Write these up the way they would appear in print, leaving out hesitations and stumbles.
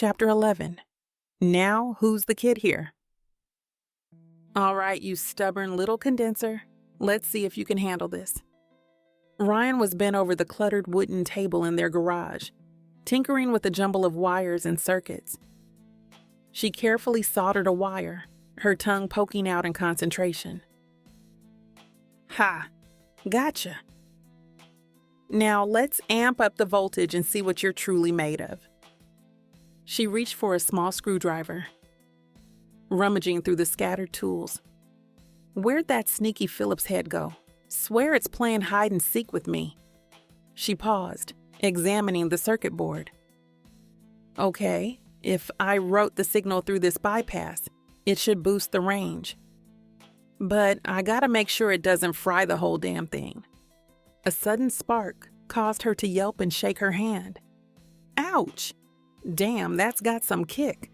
Chapter 11. Now, who's the kid here? All right, you stubborn little condenser. Let's see if you can handle this. Ryan was bent over the cluttered wooden table in their garage, tinkering with a jumble of wires and circuits. She carefully soldered a wire, her tongue poking out in concentration. Ha! Gotcha. Now let's amp up the voltage and see what you're truly made of. She reached for a small screwdriver, rummaging through the scattered tools. Where'd that sneaky Phillips head go? Swear it's playing hide and seek with me. She paused, examining the circuit board. Okay, if I wrote the signal through this bypass, it should boost the range. But I gotta make sure it doesn't fry the whole damn thing. A sudden spark caused her to yelp and shake her hand. Ouch! Damn, that's got some kick.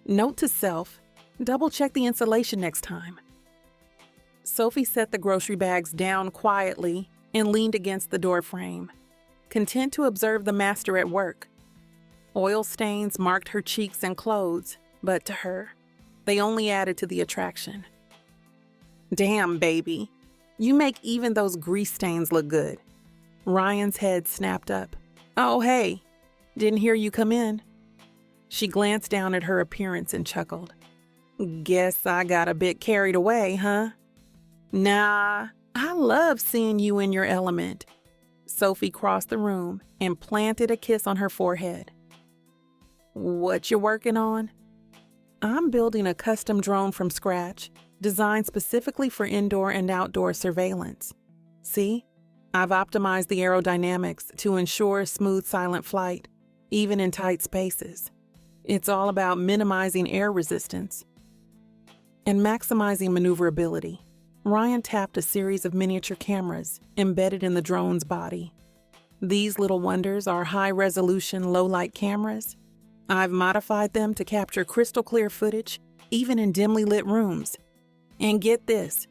Note to self, double check the insulation next time. Sophie set the grocery bags down quietly and leaned against the door frame, content to observe the master at work. Oil stains marked her cheeks and clothes, but to her, they only added to the attraction. Damn, baby. You make even those grease stains look good. Ryan's head snapped up. Oh, hey. Didn't hear you come in. She glanced down at her appearance and chuckled. Guess I got a bit carried away, huh? Nah, I love seeing you in your element. Sophie crossed the room and planted a kiss on her forehead. What you working on? I'm building a custom drone from scratch, designed specifically for indoor and outdoor surveillance. See? I've optimized the aerodynamics to ensure smooth, silent flight, even in tight spaces. It's all about minimizing air resistance and maximizing maneuverability. Ryan tapped a series of miniature cameras embedded in the drone's body. These little wonders are high-resolution, low-light cameras. I've modified them to capture crystal-clear footage, even in dimly lit rooms. And get this,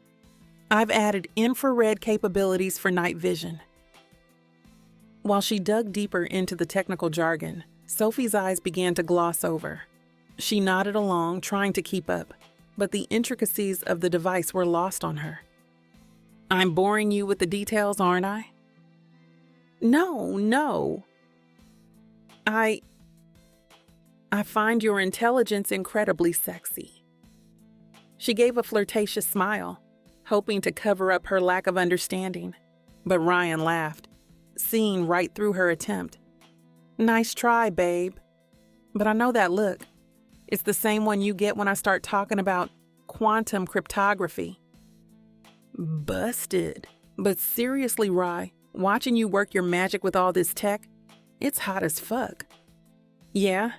I've added infrared capabilities for night vision. While she dug deeper into the technical jargon, Sophie's eyes began to gloss over. She nodded along, trying to keep up, but the intricacies of the device were lost on her. I'm boring you with the details, aren't I? No. I find your intelligence incredibly sexy. She gave a flirtatious smile, hoping to cover up her lack of understanding, but Ryan laughed, seeing right through her attempt. Nice try, babe. But I know that look. It's the same one you get when I start talking about quantum cryptography. Busted. But seriously, Rye, watching you work your magic with all this tech, it's hot as fuck. Yeah?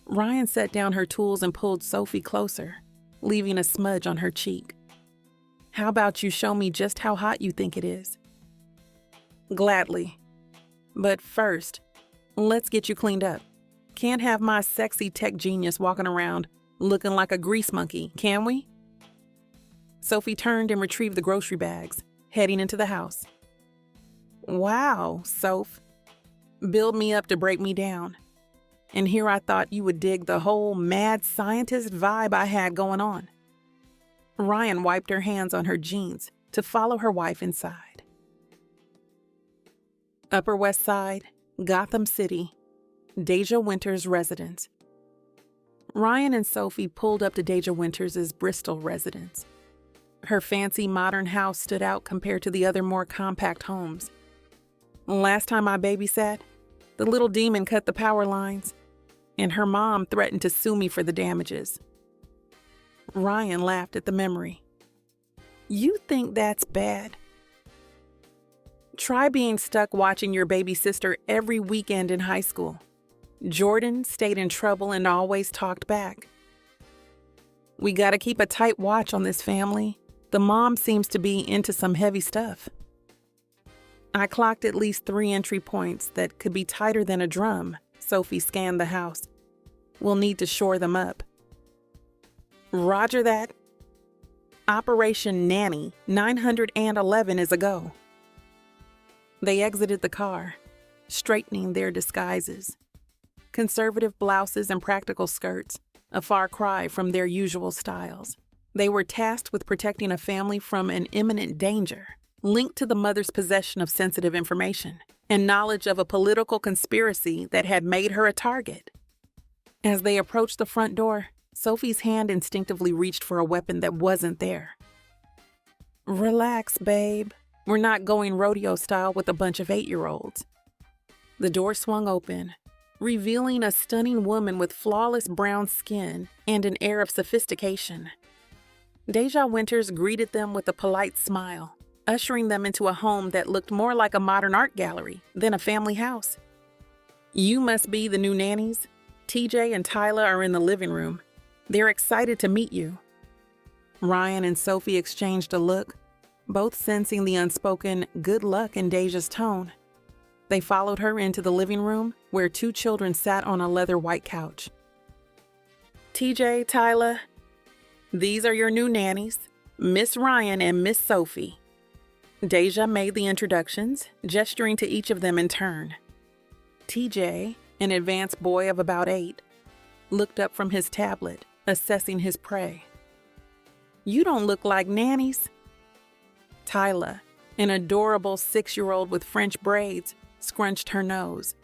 Ryan set down her tools and pulled Sophie closer, leaving a smudge on her cheek. How about you show me just how hot you think it is? Gladly. But first, let's get you cleaned up. Can't have my sexy tech genius walking around looking like a grease monkey, can we? Sophie turned and retrieved the grocery bags, heading into the house. Wow, Soph. Build me up to break me down. And here I thought you would dig the whole mad scientist vibe I had going on. Ryan wiped her hands on her jeans to follow her wife inside. Upper West Side, Gotham City, Deja Winters' residence. Ryan and Sophie pulled up to Deja Winters' Bristol residence. Her fancy modern house stood out compared to the other more compact homes. Last time I babysat, the little demon cut the power lines, and her mom threatened to sue me for the damages. Ryan laughed at the memory. You think that's bad? Try being stuck watching your baby sister every weekend in high school. Jordan stayed in trouble and always talked back. We gotta keep a tight watch on this family. The mom seems to be into some heavy stuff. I clocked at least 3 entry points that could be tighter than a drum. Sophie scanned the house. We'll need to shore them up. Roger that. Operation Nanny 911 is a go. They exited the car, straightening their disguises. conservative blouses and practical skirts, a far cry from their usual styles. They were tasked with protecting a family from an imminent danger, linked to the mother's possession of sensitive information and knowledge of a political conspiracy that had made her a target. As they approached the front door, Sophie's hand instinctively reached for a weapon that wasn't there. "Relax, babe. We're not going rodeo style with a bunch of 8-year-olds. The door swung open, revealing a stunning woman with flawless brown skin and an air of sophistication. Deja Winters greeted them with a polite smile, ushering them into a home that looked more like a modern art gallery than a family house. "You must be the new nannies. TJ and Tyler are in the living room. They're excited to meet you." Ryan and Sophie exchanged a look, both sensing the unspoken good luck in Deja's tone. They followed her into the living room, where 2 children sat on a leather white couch. "TJ, Tyler, these are your new nannies, Miss Ryan and Miss Sophie." Deja made the introductions, gesturing to each of them in turn. TJ, an advanced boy of about 8, looked up from his tablet, assessing his prey. "You don't look like nannies." Tyla, an adorable 6-year-old with French braids, scrunched her nose.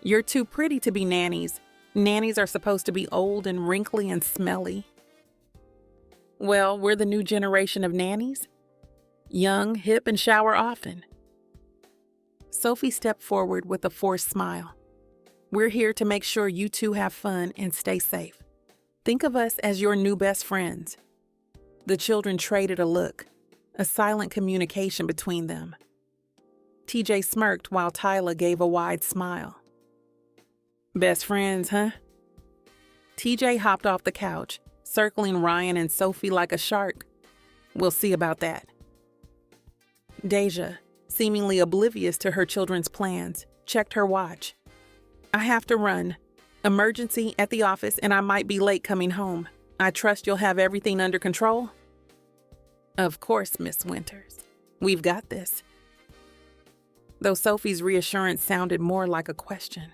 "You're too pretty to be nannies. Nannies are supposed to be old and wrinkly and smelly." "Well, we're the new generation of nannies. Young, hip, and shower often." Sophie stepped forward with a forced smile. "We're here to make sure you two have fun and stay safe. Think of us as your new best friends." The children traded a look, a silent communication between them. TJ smirked while Tyla gave a wide smile. "Best friends, huh?" TJ hopped off the couch, circling Ryan and Sophie like a shark. "We'll see about that." Deja, seemingly oblivious to her children's plans, checked her watch. "I have to run. Emergency at the office and I might be late coming home. I trust you'll have everything under control?" "Of course, Miss Winters. We've got this." Though Sophie's reassurance sounded more like a question.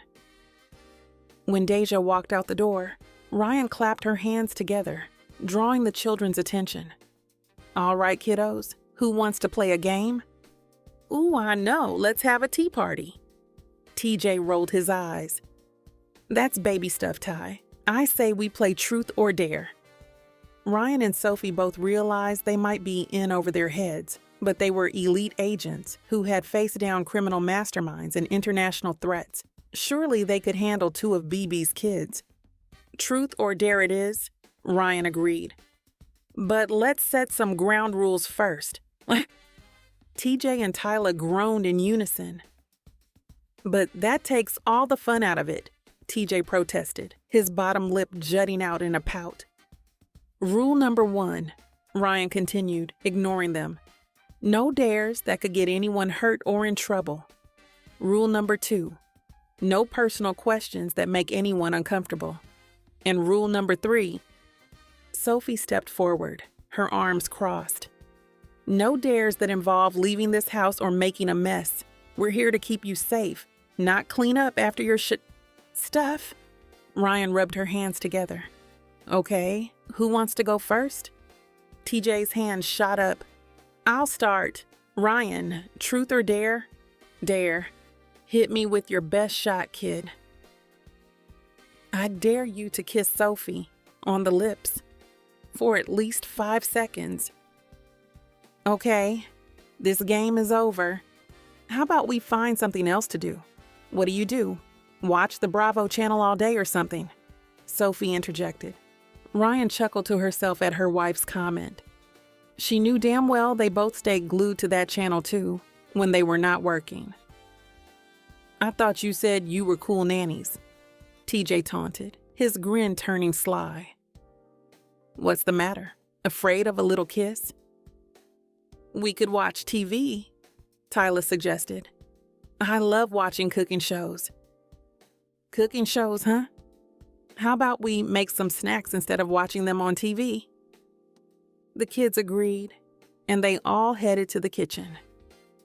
When Deja walked out the door, Ryan clapped her hands together, drawing the children's attention. "All right, kiddos, who wants to play a game?" "Ooh, I know, let's have a tea party." TJ rolled his eyes. "That's baby stuff, Ty. I say we play truth or dare." Ryan and Sophie both realized they might be in over their heads, but they were elite agents who had faced down criminal masterminds and international threats. Surely they could handle 2 of BB's kids. "Truth or dare it is," Ryan agreed. "But let's set some ground rules first." TJ and Tyler groaned in unison. "But that takes all the fun out of it," TJ protested, his bottom lip jutting out in a pout. "Rule number 1, Ryan continued, ignoring them. No dares that could get anyone hurt or in trouble. Rule number 2, no personal questions that make anyone uncomfortable. And rule number 3, Sophie stepped forward, her arms crossed. No dares that involve leaving this house or making a mess. We're here to keep you safe, not clean up after your stuff. Ryan rubbed her hands together. Okay, who wants to go first? TJ's hand shot up. I'll start. Ryan, truth or dare? Dare. Hit me with your best shot, kid. I dare you to kiss Sophie on the lips for at least 5 seconds. Okay, this game is over. How about we find something else to do? What do? Watch the Bravo channel all day or something? Sophie interjected. Ryan chuckled to herself at her wife's comment. She knew damn well they both stayed glued to that channel too, when they were not working. I thought you said you were cool nannies, TJ taunted, his grin turning sly. What's the matter? Afraid of a little kiss? We could watch TV, Tyler suggested. I love watching cooking shows. Cooking shows, huh? How about we make some snacks instead of watching them on TV? The kids agreed, and they all headed to the kitchen.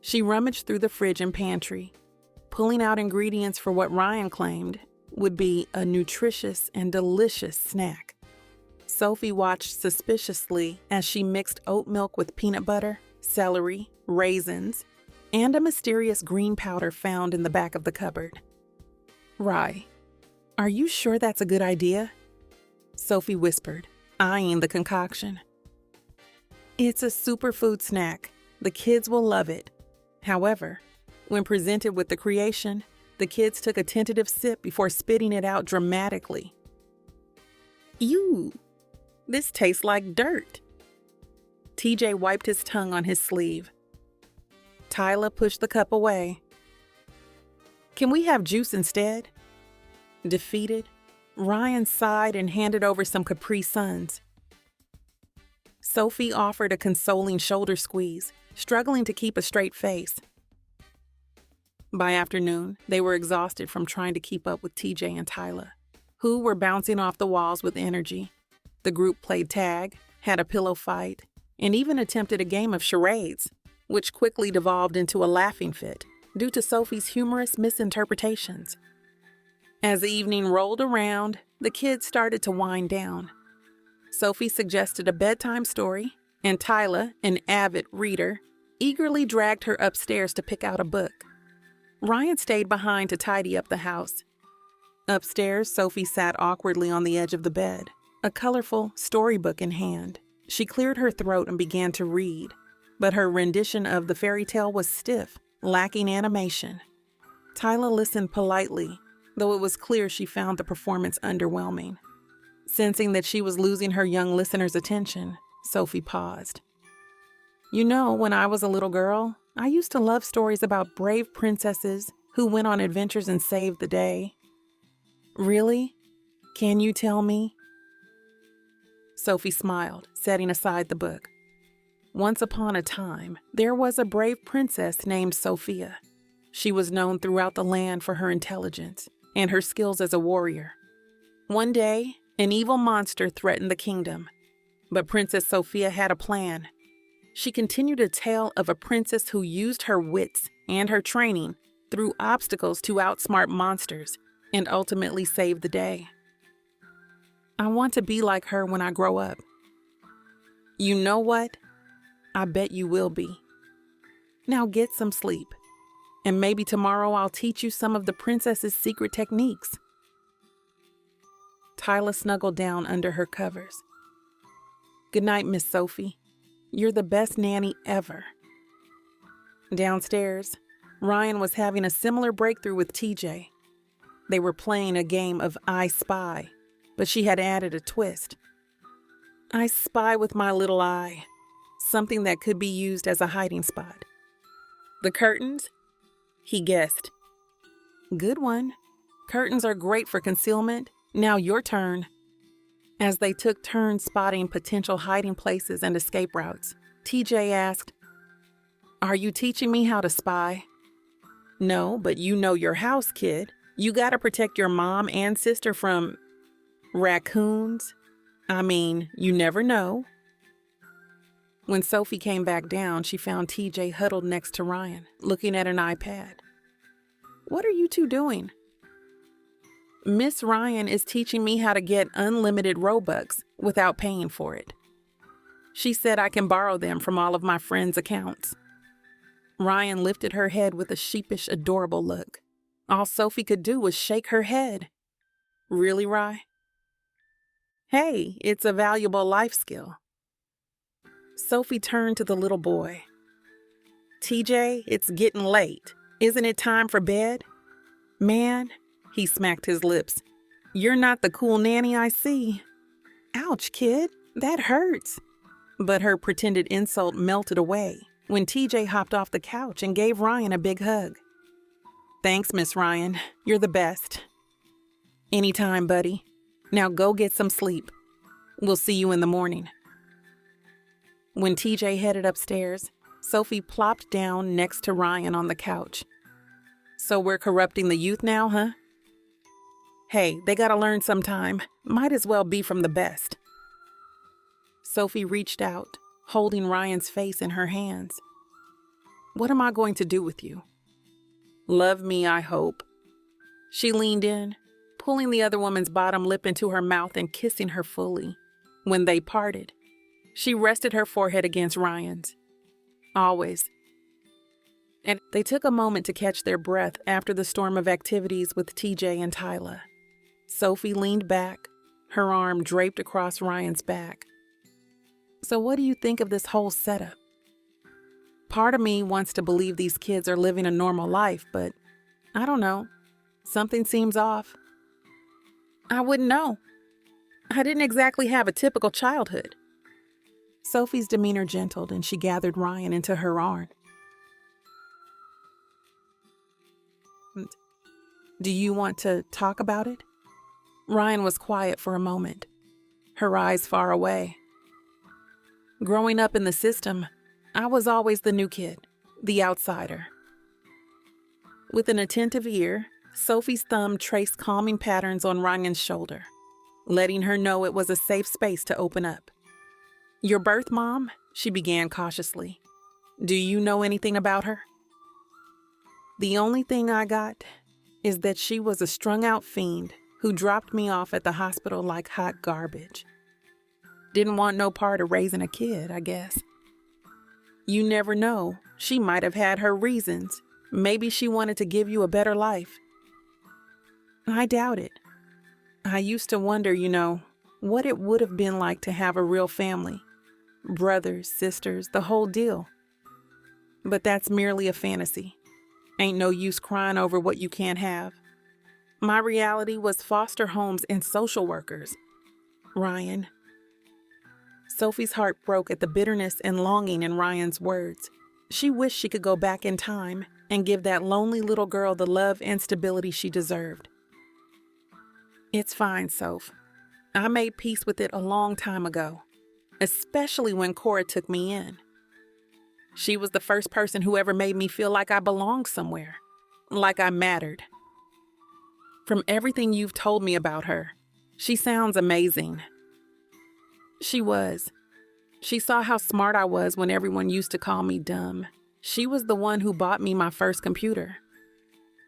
She rummaged through the fridge and pantry, pulling out ingredients for what Ryan claimed would be a nutritious and delicious snack. Sophie watched suspiciously as she mixed oat milk with peanut butter, celery, raisins, and a mysterious green powder found in the back of the cupboard. "Rye, are you sure that's a good idea?" Sophie whispered, eyeing the concoction. "It's a superfood snack. The kids will love it." However, when presented with the creation, the kids took a tentative sip before spitting it out dramatically. "Ew, this tastes like dirt." TJ wiped his tongue on his sleeve. Tyla pushed the cup away. "Can we have juice instead?" Defeated, Ryan sighed and handed over some Capri Suns. Sophie offered a consoling shoulder squeeze, struggling to keep a straight face. By afternoon, they were exhausted from trying to keep up with TJ and Tyla, who were bouncing off the walls with energy. The group played tag, had a pillow fight, and even attempted a game of charades, which quickly devolved into a laughing fit due to Sophie's humorous misinterpretations. As the evening rolled around, the kids started to wind down. Sophie suggested a bedtime story, and Tyla, an avid reader, eagerly dragged her upstairs to pick out a book. Ryan stayed behind to tidy up the house. Upstairs, Sophie sat awkwardly on the edge of the bed, a colorful storybook in hand. She cleared her throat and began to read, but her rendition of the fairy tale was stiff, lacking animation. Tyla listened politely, though it was clear she found the performance underwhelming. Sensing that she was losing her young listener's attention, Sophie paused. "You know, when I was a little girl, I used to love stories about brave princesses who went on adventures and saved the day." "Really? Can you tell me?" Sophie smiled, setting aside the book. Once upon a time, there was a brave princess named Sophia. She was known throughout the land for her intelligence and her skills as a warrior. One day, an evil monster threatened the kingdom, but Princess Sophia had a plan. She continued a tale of a princess who used her wits and her training through obstacles to outsmart monsters and ultimately save the day. "I want to be like her when I grow up." "You know what? I bet you will be. Now get some sleep, and maybe tomorrow I'll teach you some of the princess's secret techniques." Tyla snuggled down under her covers. "Good night, Miss Sophie. You're the best nanny ever." Downstairs, Ryan was having a similar breakthrough with TJ. They were playing a game of I Spy, but she had added a twist. "I spy with my little eye," something that could be used as a hiding spot. "The curtains?" He guessed. "Good one. Curtains are great for concealment. Now your turn." As they took turns spotting potential hiding places and escape routes, TJ asked, "Are you teaching me how to spy?" "No, but you know your house, kid. You gotta protect your mom and sister from raccoons. I mean, you never know." When Sophie came back down, she found TJ huddled next to Ryan, looking at an iPad. "What are you two doing?" "Miss Ryan is teaching me how to get unlimited Robux without paying for it. She said I can borrow them from all of my friends' accounts." Ryan lifted her head with a sheepish, adorable look. All Sophie could do was shake her head. "Really, Rye?" "Hey, it's a valuable life skill." Sophie turned to the little boy. "TJ, it's getting late. Isn't it time for bed?" "Man," he smacked his lips, "you're not the cool nanny I see." "Ouch, kid, that hurts." But her pretended insult melted away when TJ hopped off the couch and gave Ryan a big hug. "Thanks, Miss Ryan. You're the best." "Anytime, buddy. Now go get some sleep. We'll see you in the morning." When TJ headed upstairs, Sophie plopped down next to Ryan on the couch. "So we're corrupting the youth now, huh?" "Hey, they gotta learn sometime. Might as well be from the best." Sophie reached out, holding Ryan's face in her hands. "What am I going to do with you?" "Love me, I hope." She leaned in, pulling the other woman's bottom lip into her mouth and kissing her fully. When they parted, she rested her forehead against Ryan's. Always. And they took a moment to catch their breath after the storm of activities with TJ and Tyla. Sophie leaned back, her arm draped across Ryan's back. So what do you think of this whole setup? Part of me wants to believe these kids are living a normal life, but I don't know. Something seems off. I wouldn't know. I didn't exactly have a typical childhood. Sophie's demeanor gentled and she gathered Ryan into her arm. Do you want to talk about it? Ryan was quiet for a moment, her eyes far away. Growing up in the system, I was always the new kid, the outsider. With an attentive ear, Sophie's thumb traced calming patterns on Ryan's shoulder, letting her know it was a safe space to open up. Your birth mom? She began cautiously. Do you know anything about her? The only thing I got is that she was a strung-out fiend who dropped me off at the hospital like hot garbage. Didn't want no part of raising a kid, I guess. You never know. She might have had her reasons. Maybe she wanted to give you a better life. I doubt it. I used to wonder, what it would have been like to have a real family. Brothers, sisters, the whole deal. But that's merely a fantasy. Ain't no use crying over what you can't have. My reality was foster homes and social workers. Ryan. Sophie's heart broke at the bitterness and longing in Ryan's words. She wished she could go back in time and give that lonely little girl the love and stability she deserved. It's fine, Soph. I made peace with it a long time ago, especially when Cora took me in. She was the first person who ever made me feel like I belonged somewhere, like I mattered. From everything you've told me about her, she sounds amazing. She was. She saw how smart I was when everyone used to call me dumb. She was the one who bought me my first computer.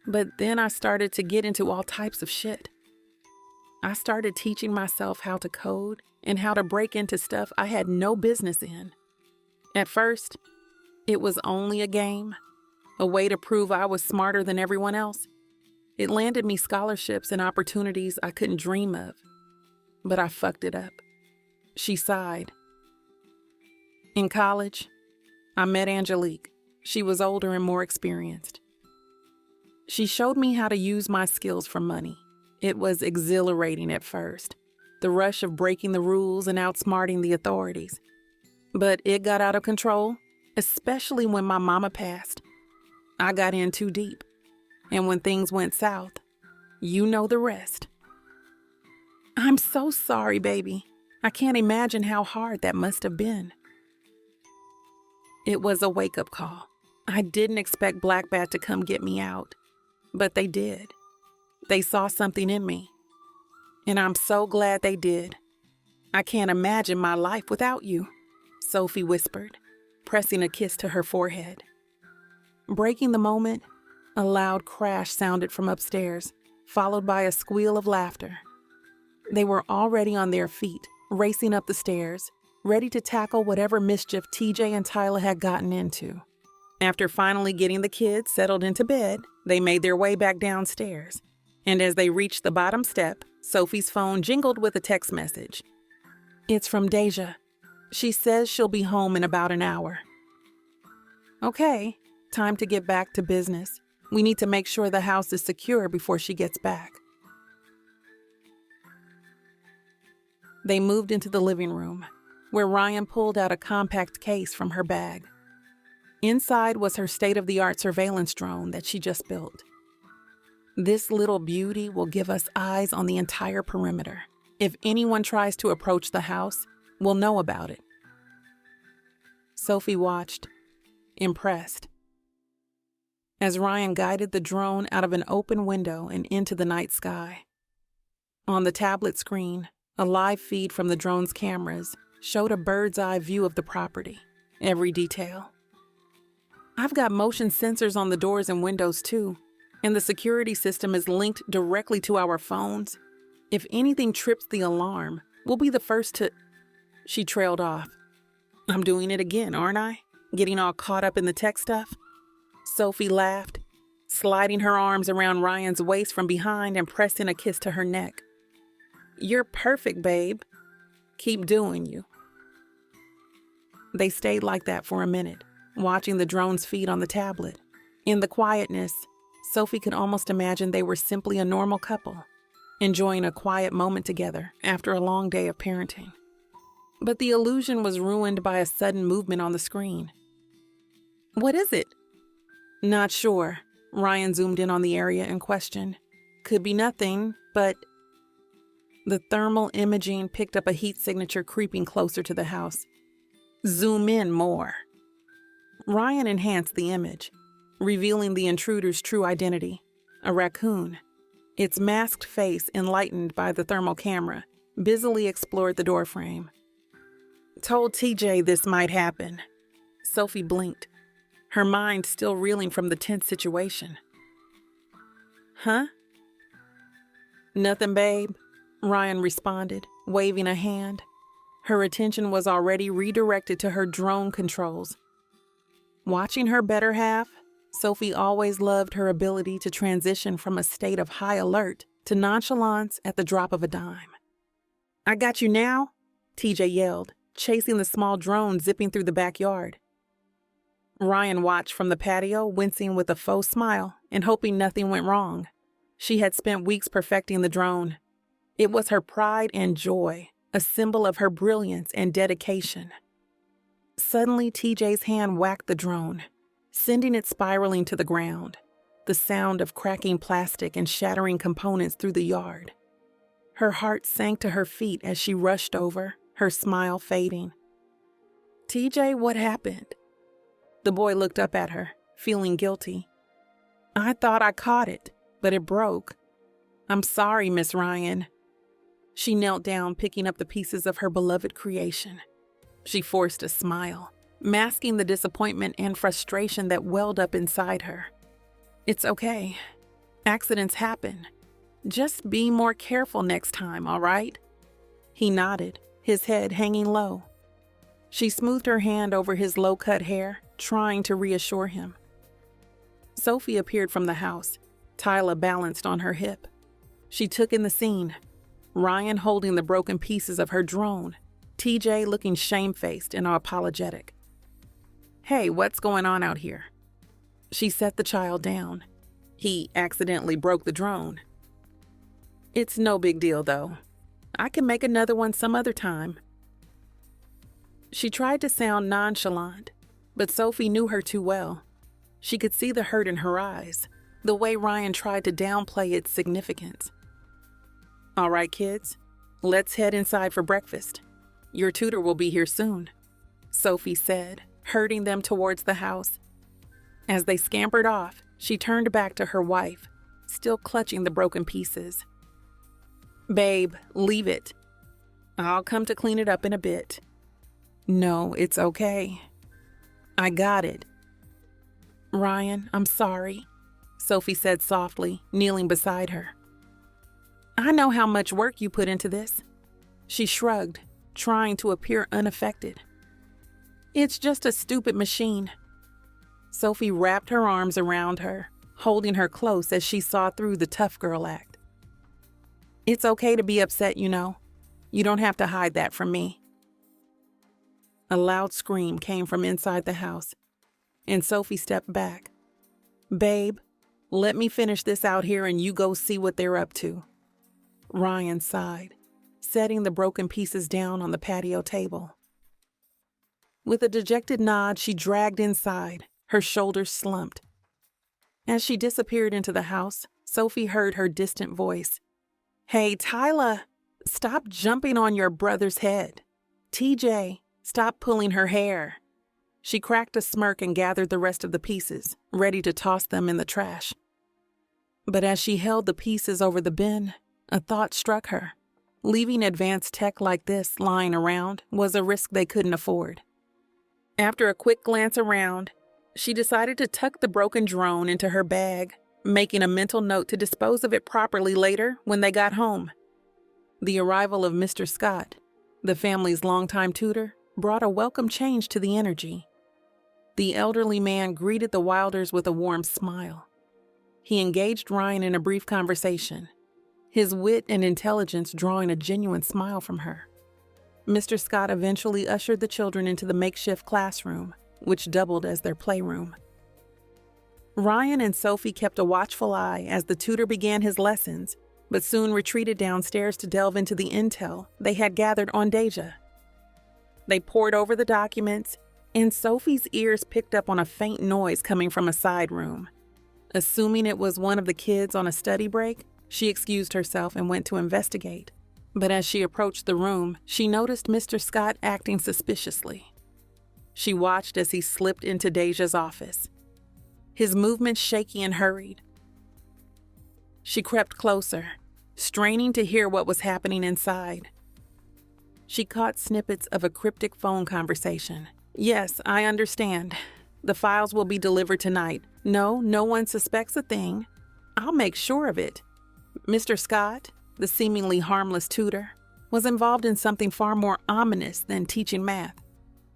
But then I started to get into all types of shit. I started teaching myself how to code and how to break into stuff I had no business in. At first, it was only a game, a way to prove I was smarter than everyone else. It landed me scholarships and opportunities I couldn't dream of. But I fucked it up. She sighed. In college, I met Angelique. She was older and more experienced. She showed me how to use my skills for money. It was exhilarating at first, the rush of breaking the rules and outsmarting the authorities. But it got out of control, especially when my mama passed. I got in too deep, and when things went south, you know the rest. I'm so sorry, baby. I can't imagine how hard that must have been. It was a wake-up call. I didn't expect Black Bat to come get me out, but they did. They saw something in me, and I'm so glad they did. I can't imagine my life without you, Sophie whispered, pressing a kiss to her forehead. Breaking the moment, a loud crash sounded from upstairs, followed by a squeal of laughter. They were already on their feet, racing up the stairs, ready to tackle whatever mischief TJ and Tyla had gotten into. After finally getting the kids settled into bed, they made their way back downstairs. And as they reached the bottom step, Sophie's phone jingled with a text message. It's from Deja. She says she'll be home in about an hour. Okay, time to get back to business. We need to make sure the house is secure before she gets back. They moved into the living room, where Ryan pulled out a compact case from her bag. Inside was her state-of-the-art surveillance drone that she just built. This little beauty will give us eyes on the entire perimeter. If anyone tries to approach the house, we'll know about it. Sophie watched, impressed, as Ryan guided the drone out of an open window and into the night sky. On the tablet screen, a live feed from the drone's cameras showed a bird's-eye view of the property, every detail. I've got motion sensors on the doors and windows too. And the security system is linked directly to our phones. If anything trips the alarm, we'll be the first to... She trailed off. I'm doing it again, aren't I? Getting all caught up in the tech stuff? Sophie laughed, sliding her arms around Ryan's waist from behind and pressing a kiss to her neck. You're perfect, babe. Keep doing you. They stayed like that for a minute, watching the drone's feed on the tablet. In the quietness, Sophie could almost imagine they were simply a normal couple, enjoying a quiet moment together after a long day of parenting. But the illusion was ruined by a sudden movement on the screen. What is it? Not sure. Ryan zoomed in on the area in question. Could be nothing, but... The thermal imaging picked up a heat signature creeping closer to the house. Zoom in more. Ryan enhanced the image, revealing the intruder's true identity, a raccoon. Its masked face, enlightened by the thermal camera, busily explored the doorframe. Told TJ this might happen. Sophie blinked, her mind still reeling from the tense situation. Huh? Nothing, babe, Ryan responded, waving a hand. Her attention was already redirected to her drone controls. Watching her better half, Sophie always loved her ability to transition from a state of high alert to nonchalance at the drop of a dime. I got you now, TJ yelled, chasing the small drone zipping through the backyard. Ryan watched from the patio, wincing with a faux smile and hoping nothing went wrong. She had spent weeks perfecting the drone. It was her pride and joy, a symbol of her brilliance and dedication. Suddenly, TJ's hand whacked the drone, sending it spiraling to the ground, the sound of cracking plastic and shattering components through the yard. Her heart sank to her feet as she rushed over, her smile fading. TJ, what happened? The boy looked up at her, feeling guilty. I thought I caught it, but it broke. I'm sorry, Miss Ryan. She knelt down, picking up the pieces of her beloved creation. She forced a smile, masking the disappointment and frustration that welled up inside her. It's okay. Accidents happen. Just be more careful next time, all right? He nodded, his head hanging low. She smoothed her hand over his low-cut hair, trying to reassure him. Sophie appeared from the house, Tyla balanced on her hip. She took in the scene, Ryan holding the broken pieces of her drone, TJ looking shamefaced and apologetic. Hey, what's going on out here? She set the child down. He accidentally broke the drone. It's no big deal, though. I can make another one some other time. She tried to sound nonchalant, but Sophie knew her too well. She could see the hurt in her eyes, the way Ryan tried to downplay its significance. All right, kids, let's head inside for breakfast. Your tutor will be here soon, Sophie said, herding them towards the house. As they scampered off, she turned back to her wife, still clutching the broken pieces. Babe, leave it. I'll come to clean it up in a bit. No, it's okay. I got it. Ryan, I'm sorry, Sophie said softly, kneeling beside her. I know how much work you put into this. She shrugged, trying to appear unaffected. It's just a stupid machine. Sophie wrapped her arms around her, holding her close as she saw through the tough girl act. It's okay to be upset, you know. You don't have to hide that from me. A loud scream came from inside the house, and Sophie stepped back. Babe, let me finish this out here and you go see what they're up to. Ryan sighed, setting the broken pieces down on the patio table. With a dejected nod, she dragged inside, her shoulders slumped. As she disappeared into the house, Sophie heard her distant voice. Hey, Tyla, stop jumping on your brother's head. TJ, stop pulling her hair. She cracked a smirk and gathered the rest of the pieces, ready to toss them in the trash. But as she held the pieces over the bin, a thought struck her. Leaving advanced tech like this lying around was a risk they couldn't afford. After a quick glance around, she decided to tuck the broken drone into her bag, making a mental note to dispose of it properly later when they got home. The arrival of Mr. Scott, the family's longtime tutor, brought a welcome change to the energy. The elderly man greeted the Wilders with a warm smile. He engaged Ryan in a brief conversation, his wit and intelligence drawing a genuine smile from her. Mr. Scott eventually ushered the children into the makeshift classroom, which doubled as their playroom. Ryan and Sophie kept a watchful eye as the tutor began his lessons, but soon retreated downstairs to delve into the intel they had gathered on Deja. They pored over the documents, and Sophie's ears picked up on a faint noise coming from a side room. Assuming it was one of the kids on a study break, she excused herself and went to investigate. But as she approached the room, she noticed Mr. Scott acting suspiciously. She watched as he slipped into Deja's office, his movements shaky and hurried. She crept closer, straining to hear what was happening inside. She caught snippets of a cryptic phone conversation. "Yes, I understand. The files will be delivered tonight. No one suspects a thing. I'll make sure of it." Mr. Scott, the seemingly harmless tutor, was involved in something far more ominous than teaching math.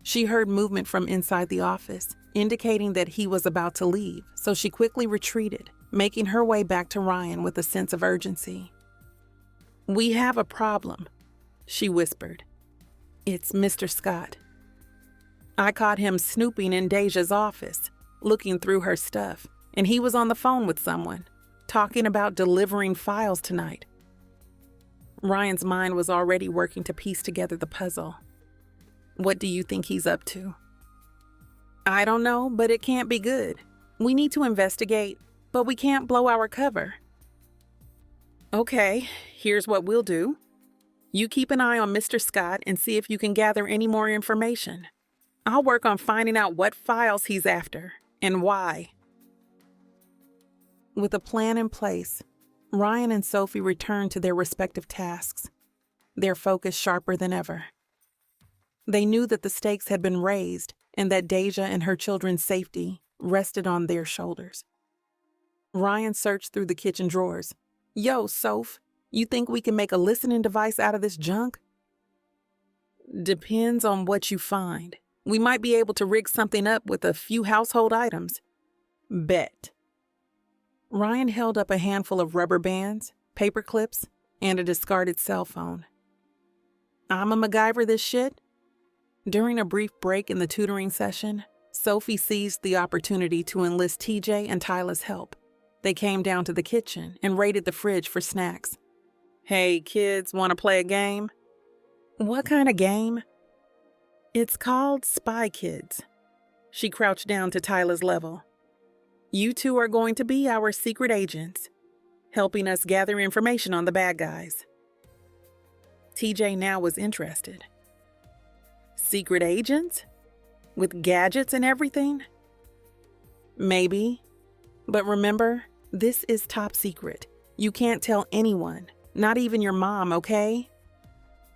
She heard movement from inside the office, indicating that he was about to leave, so she quickly retreated, making her way back to Ryan with a sense of urgency. "We have a problem," she whispered. "It's Mr. Scott. I caught him snooping in Deja's office, looking through her stuff, and he was on the phone with someone, talking about delivering files tonight." Ryan's mind was already working to piece together the puzzle. "What do you think he's up to?" "I don't know, but it can't be good. We need to investigate, but we can't blow our cover." "Okay, here's what we'll do. You keep an eye on Mr. Scott and see if you can gather any more information. I'll work on finding out what files he's after and why." With a plan in place, Ryan and Sophie returned to their respective tasks, their focus sharper than ever. They knew that the stakes had been raised and that Deja and her children's safety rested on their shoulders. Ryan searched through the kitchen drawers. "Yo, Soph, you think we can make a listening device out of this junk?" "Depends on what you find. We might be able to rig something up with a few household items." "Bet." Ryan held up a handful of rubber bands, paper clips, and a discarded cell phone. "I'ma MacGyver this shit." During a brief break in the tutoring session, Sophie seized the opportunity to enlist TJ and Tyla's help. They came down to the kitchen and raided the fridge for snacks. "Hey, kids, want to play a game?" "What kind of game?" "It's called Spy Kids." She crouched down to Tyla's level. "You two are going to be our secret agents, helping us gather information on the bad guys." TJ now was interested. "Secret agents? With gadgets and everything?" "Maybe. But remember, this is top secret. You can't tell anyone, not even your mom, okay?"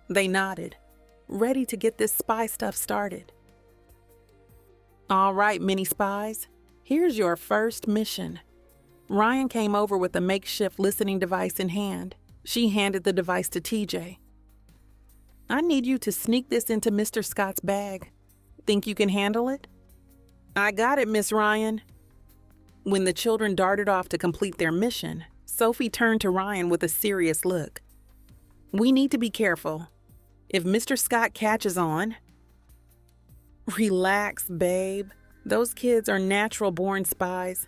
They nodded, ready to get this spy stuff started. "All right, mini spies, here's your first mission." Ryan came over with a makeshift listening device in hand. She handed the device to TJ. "I need you to sneak this into Mr. Scott's bag. Think you can handle it?" "I got it, Miss Ryan." When the children darted off to complete their mission, Sophie turned to Ryan with a serious look. "We need to be careful. If Mr. Scott catches on..." "Relax, babe. Those kids are natural-born spies.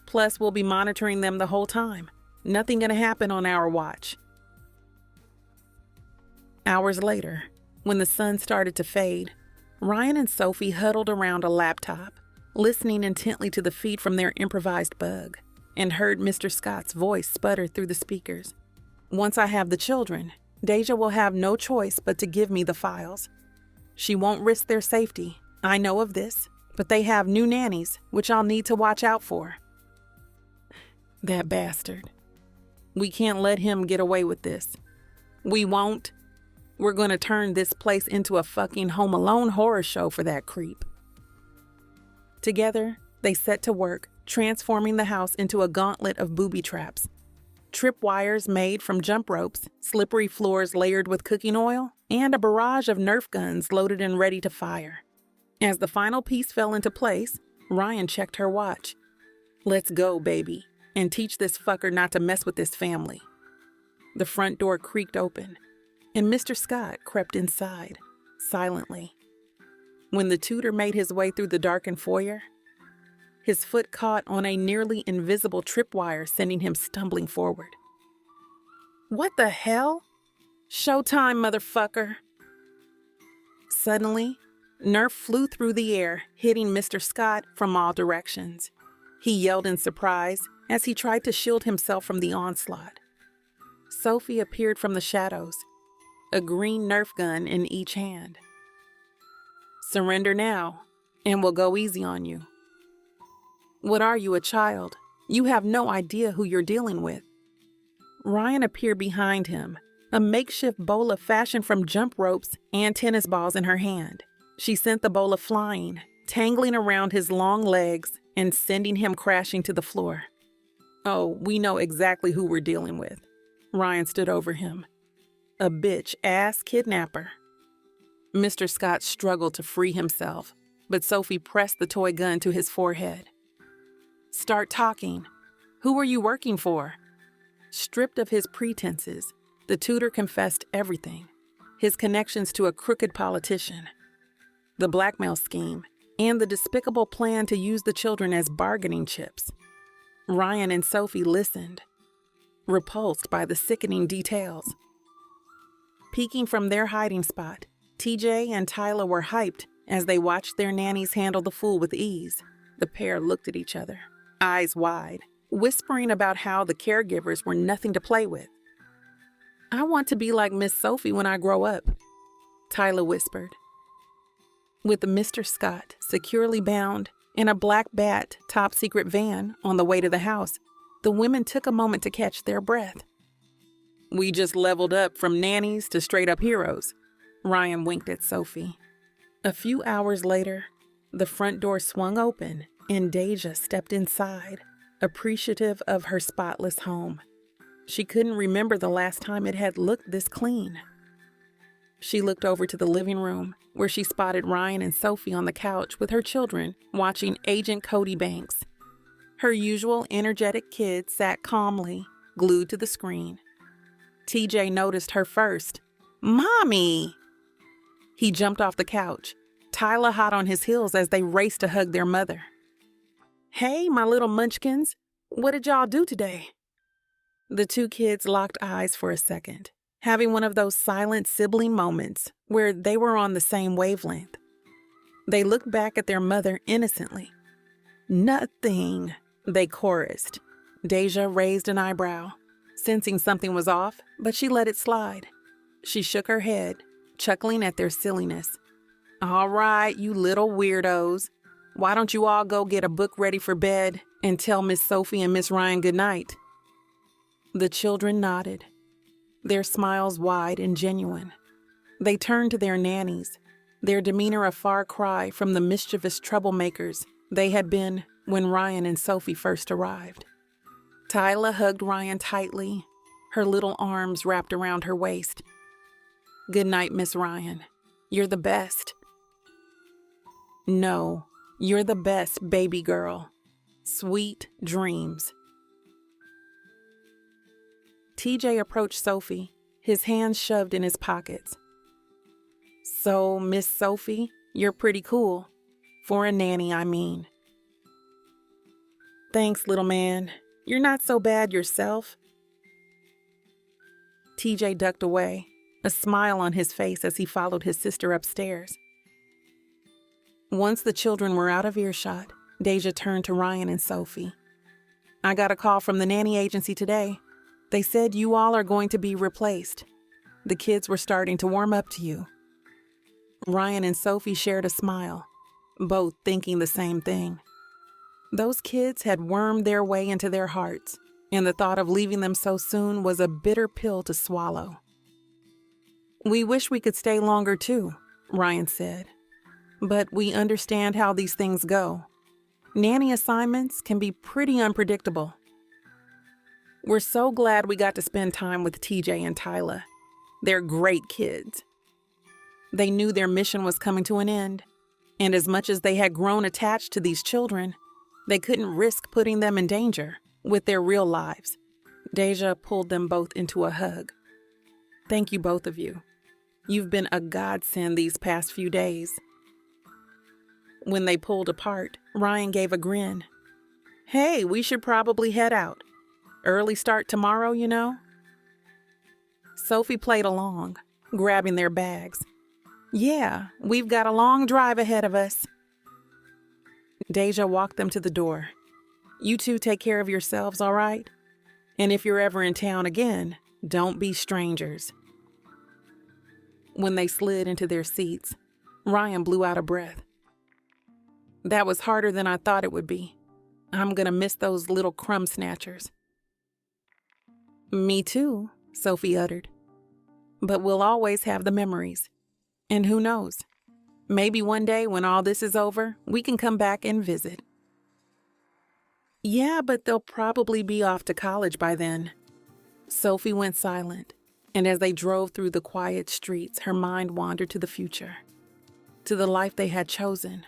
Plus, we'll be monitoring them the whole time. Nothing gonna happen on our watch." Hours later, when the sun started to fade, Ryan and Sophie huddled around a laptop, listening intently to the feed from their improvised bug, and heard Mr. Scott's voice sputter through the speakers. "Once I have the children, Deja will have no choice but to give me the files. She won't risk their safety. I know of this, but they have new nannies, which I'll need to watch out for." "That bastard. We can't let him get away with this." "We won't. We're going to turn this place into a fucking Home Alone horror show for that creep." Together, they set to work, transforming the house into a gauntlet of booby traps. Tripwires made from jump ropes, slippery floors layered with cooking oil, and a barrage of Nerf guns loaded and ready to fire. As the final piece fell into place, Ryan checked her watch. "Let's go, baby, and teach this fucker not to mess with this family." The front door creaked open, and Mr. Scott crept inside, silently. When the tutor made his way through the darkened foyer, his foot caught on a nearly invisible tripwire, sending him stumbling forward. "What the hell? Showtime, motherfucker!" Suddenly, Nerf flew through the air, hitting Mr. Scott from all directions. He yelled in surprise as he tried to shield himself from the onslaught. Sophie appeared from the shadows, a green Nerf gun in each hand. "Surrender now, and we'll go easy on you." "What are you, a child? You have no idea who you're dealing with." Ryan appeared behind him, a makeshift bola fashioned from jump ropes and tennis balls in her hand. She sent the bola flying, tangling around his long legs and sending him crashing to the floor. "Oh, we know exactly who we're dealing with." Ryan stood over him. "A bitch-ass kidnapper." Mr. Scott struggled to free himself, but Sophie pressed the toy gun to his forehead. "Start talking. Who are you working for?" Stripped of his pretenses, the tutor confessed everything: his connections to a crooked politician, the blackmail scheme, and the despicable plan to use the children as bargaining chips. Ryan and Sophie listened, repulsed by the sickening details. Peeking from their hiding spot, TJ and Tyler were hyped as they watched their nannies handle the fool with ease. The pair looked at each other, eyes wide, whispering about how the caregivers were nothing to play with. "I want to be like Miss Sophie when I grow up," Tyler whispered. With Mr. Scott securely bound in a black bat top-secret van on the way to the house, the women took a moment to catch their breath. "We just leveled up from nannies to straight-up heroes," Ryan winked at Sophie. A few hours later, the front door swung open and Deja stepped inside, appreciative of her spotless home. She couldn't remember the last time it had looked this clean. She looked over to the living room, where she spotted Ryan and Sophie on the couch with her children watching Agent Cody Banks. Her usual energetic kid sat calmly, glued to the screen. TJ noticed her first. "Mommy!" He jumped off the couch, Tyler hot on his heels as they raced to hug their mother. "Hey, my little munchkins, what did y'all do today?" The two kids locked eyes for a second, having one of those silent sibling moments where they were on the same wavelength. They looked back at their mother innocently. "Nothing," they chorused. Deja raised an eyebrow, sensing something was off, but she let it slide. She shook her head, chuckling at their silliness. "All right, you little weirdos. Why don't you all go get a book ready for bed and tell Miss Sophie and Miss Ryan good night?" The children nodded, their smiles wide and genuine. They turned to their nannies, their demeanor a far cry from the mischievous troublemakers they had been when Ryan and Sophie first arrived. Tyla hugged Ryan tightly, her little arms wrapped around her waist. "Good night, Miss Ryan. You're the best." "No, you're the best, baby girl. Sweet dreams." TJ approached Sophie, his hands shoved in his pockets. "So, Miss Sophie, you're pretty cool. For a nanny, I mean." "Thanks, little man. You're not so bad yourself." TJ ducked away, a smile on his face as he followed his sister upstairs. Once the children were out of earshot, Deja turned to Ryan and Sophie. "I got a call from the nanny agency today. They said you all are going to be replaced. The kids were starting to warm up to you." Ryan and Sophie shared a smile, both thinking the same thing. Those kids had wormed their way into their hearts, and the thought of leaving them so soon was a bitter pill to swallow. "We wish we could stay longer too," Ryan said. "But we understand how these things go. Nanny assignments can be pretty unpredictable. We're so glad we got to spend time with TJ and Tyla. They're great kids. They knew their mission was coming to an end, and as much as they had grown attached to these children, they couldn't risk putting them in danger with their real lives. Deja pulled them both into a hug. Thank you, both of you. You've been a godsend these past few days. When they pulled apart, Ryan gave a grin. Hey, we should probably head out. Early start tomorrow, you know? Sophie played along, grabbing their bags. Yeah, we've got a long drive ahead of us. Deja walked them to the door. You two take care of yourselves, all right? And if you're ever in town again, don't be strangers. When they slid into their seats, Ryan blew out a breath. That was harder than I thought it would be. I'm gonna miss those little crumb snatchers. Me too, Sophie uttered. But we'll always have the memories. And who knows? Maybe one day when all this is over, we can come back and visit. Yeah, but they'll probably be off to college by then. Sophie went silent, and as they drove through the quiet streets, her mind wandered to the future, to the life they had chosen.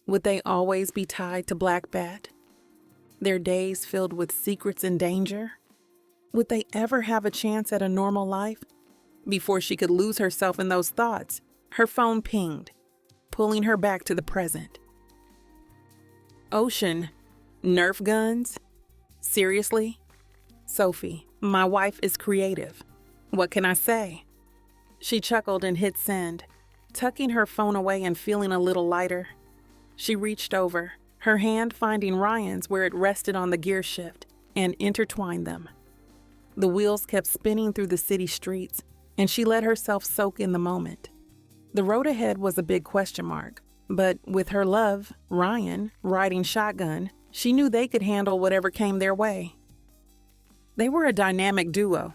Would they always be tied to Black Bat? Their days filled with secrets and danger? Would they ever have a chance at a normal life? Before she could lose herself in those thoughts, her phone pinged, pulling her back to the present. Ocean, Nerf guns? Seriously? Sophie, my wife is creative. What can I say? She chuckled and hit send, tucking her phone away and feeling a little lighter. She reached over, her hand finding Ryan's where it rested on the gear shift, and intertwined them. The wheels kept spinning through the city streets, and she let herself soak in the moment. The road ahead was a big question mark, but with her love, Ryan, riding shotgun, she knew they could handle whatever came their way. They were a dynamic duo,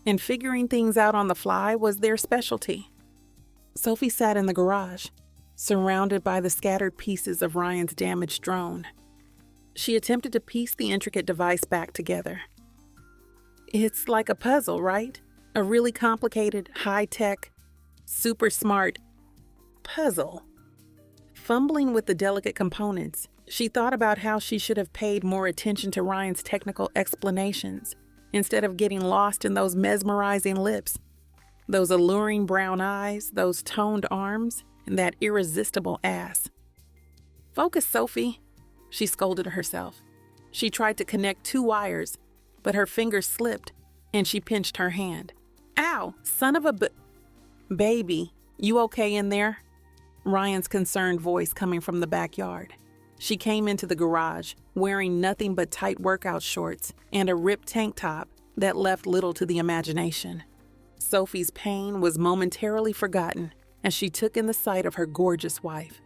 and figuring things out on the fly was their specialty. Sophie sat in the garage, surrounded by the scattered pieces of Ryan's damaged drone. She attempted to piece the intricate device back together. It's like a puzzle, right? A really complicated, high-tech, super smart puzzle. Fumbling with the delicate components, she thought about how she should have paid more attention to Ryan's technical explanations instead of getting lost in those mesmerizing lips, those alluring brown eyes, those toned arms, and that irresistible ass. Focus, Sophie, she scolded herself. She tried to connect two wires, but her fingers slipped and she pinched her hand. Ow, son of a baby, you okay in there? Ryan's concerned voice coming from the backyard. She came into the garage, wearing nothing but tight workout shorts and a ripped tank top that left little to the imagination. Sophie's pain was momentarily forgotten as she took in the sight of her gorgeous wife.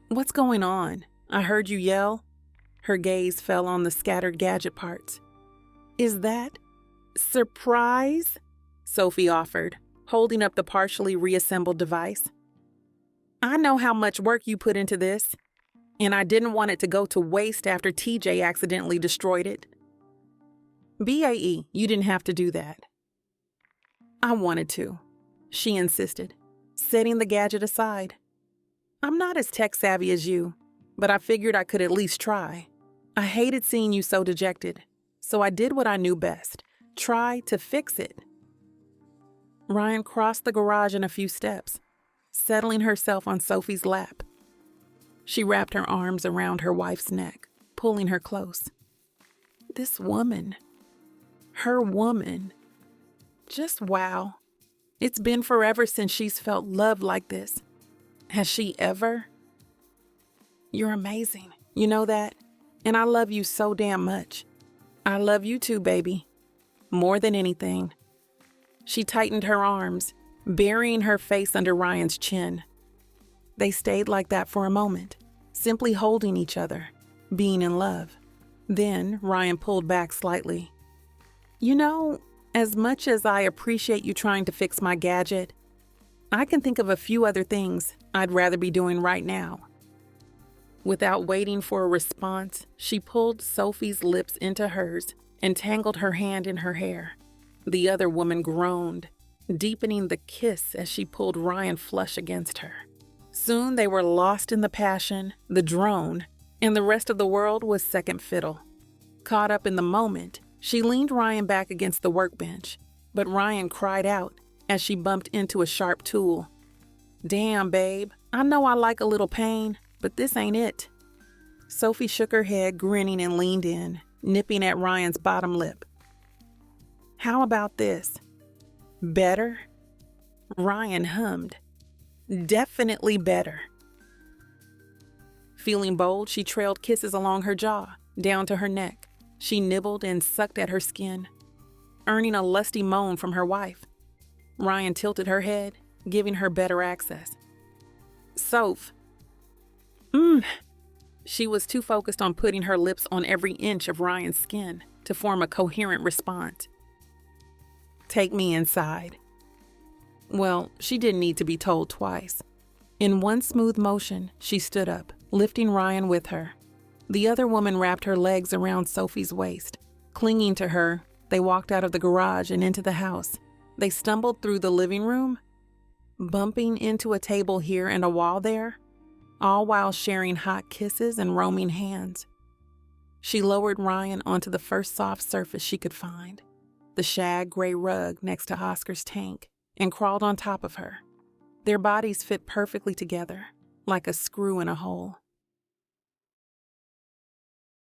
What's going on? I heard you yell. Her gaze fell on the scattered gadget parts. Is that surprise? Sophie offered, holding up the partially reassembled device. I know how much work you put into this, and I didn't want it to go to waste after TJ accidentally destroyed it. BAE, you didn't have to do that. I wanted to, she insisted, setting the gadget aside. I'm not as tech-savvy as you, but I figured I could at least try. I hated seeing you so dejected, so I did what I knew best, try to fix it. Ryan crossed the garage in a few steps, settling herself on Sophie's lap. She wrapped her arms around her wife's neck, pulling her close. This woman, her woman, just wow. It's been forever since she's felt love like this. Has she ever? You're amazing, you know that? And I love you so damn much. I love you too, baby. More than anything. She tightened her arms, burying her face under Ryan's chin. They stayed like that for a moment, simply holding each other, being in love. Then Ryan pulled back slightly. You know, as much as I appreciate you trying to fix my gadget, I can think of a few other things I'd rather be doing right now. Without waiting for a response, she pulled Sophie's lips into hers and tangled her hand in her hair. The other woman groaned, deepening the kiss as she pulled Ryan flush against her. Soon they were lost in the passion, the drone, and the rest of the world was second fiddle. Caught up in the moment, she leaned Ryan back against the workbench, but Ryan cried out as she bumped into a sharp tool. "Damn, babe, I know I like a little pain, but this ain't it." Sophie shook her head, grinning, and leaned in, nipping at Ryan's bottom lip. "How about this? Better?" Ryan hummed. "Definitely better." Feeling bold, she trailed kisses along her jaw, down to her neck. She nibbled and sucked at her skin, earning a lusty moan from her wife. Ryan tilted her head, giving her better access. "Soph." She was too focused on putting her lips on every inch of Ryan's skin to form a coherent response. "Take me inside." Well, she didn't need to be told twice. In one smooth motion, she stood up, lifting Ryan with her. The other woman wrapped her legs around Sophie's waist. Clinging to her, they walked out of the garage and into the house. They stumbled through the living room, bumping into a table here and a wall there, all while sharing hot kisses and roaming hands. She lowered Ryan onto the first soft surface she could find, the shag gray rug next to Oscar's tank, and crawled on top of her. Their bodies fit perfectly together, like a screw in a hole.